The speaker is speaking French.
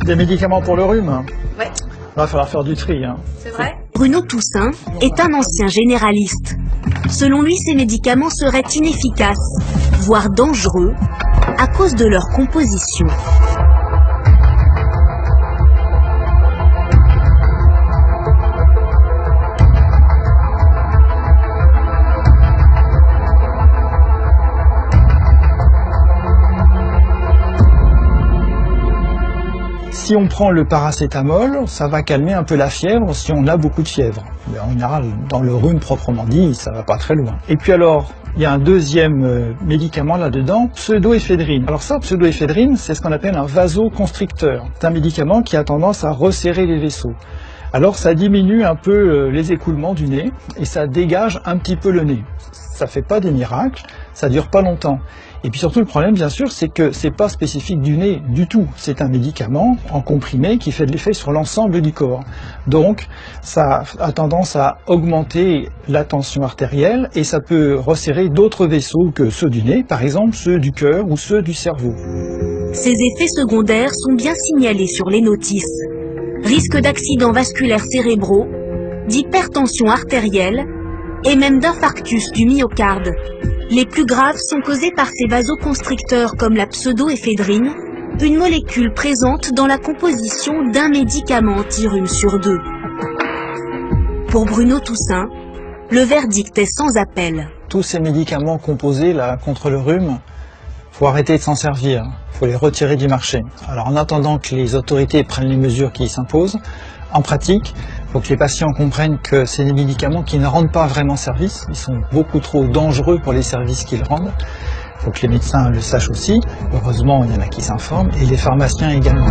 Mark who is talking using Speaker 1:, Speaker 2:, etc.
Speaker 1: Des médicaments pour le rhume?
Speaker 2: Ouais.
Speaker 1: Va falloir faire du tri.
Speaker 2: C'est vrai?
Speaker 3: Bruno Toussaint est un ancien généraliste. Selon lui, ces médicaments seraient inefficaces, voire dangereux, à cause de leur composition.
Speaker 1: Si on prend le paracétamol, ça va calmer un peu la fièvre si on a beaucoup de fièvre. Mais en général, dans le rhume proprement dit, ça va pas très loin. Et puis alors, il y a un deuxième médicament là-dedans, pseudoéphédrine. Alors ça, pseudoéphédrine, c'est ce qu'on appelle un vasoconstricteur. C'est un médicament qui a tendance à resserrer les vaisseaux. Alors ça diminue un peu les écoulements du nez et ça dégage un petit peu le nez. Ça fait pas des miracles, ça dure pas longtemps. Et puis surtout le problème bien sûr c'est que c'est pas spécifique du nez du tout. C'est un médicament en comprimé qui fait de l'effet sur l'ensemble du corps. Donc ça a tendance à augmenter la tension artérielle et ça peut resserrer d'autres vaisseaux que ceux du nez, par exemple ceux du cœur ou ceux du cerveau.
Speaker 3: Ces effets secondaires sont bien signalés sur les notices. Risque d'accidents vasculaires cérébraux, d'hypertension artérielle et même d'infarctus du myocarde. Les plus graves sont causés par ces vasoconstricteurs comme la pseudoéphédrine, une molécule présente dans la composition d'un médicament anti-rhume sur 2. Pour Bruno Toussaint, le verdict est sans appel.
Speaker 1: Tous ces médicaments composés là, contre le rhume, faut arrêter de s'en servir, faut les retirer du marché. Alors en attendant que les autorités prennent les mesures qui s'imposent, en pratique, il faut que les patients comprennent que c'est des médicaments qui ne rendent pas vraiment service, ils sont beaucoup trop dangereux pour les services qu'ils rendent. Il faut que les médecins le sachent aussi, heureusement il y en a qui s'informent, et les pharmaciens également.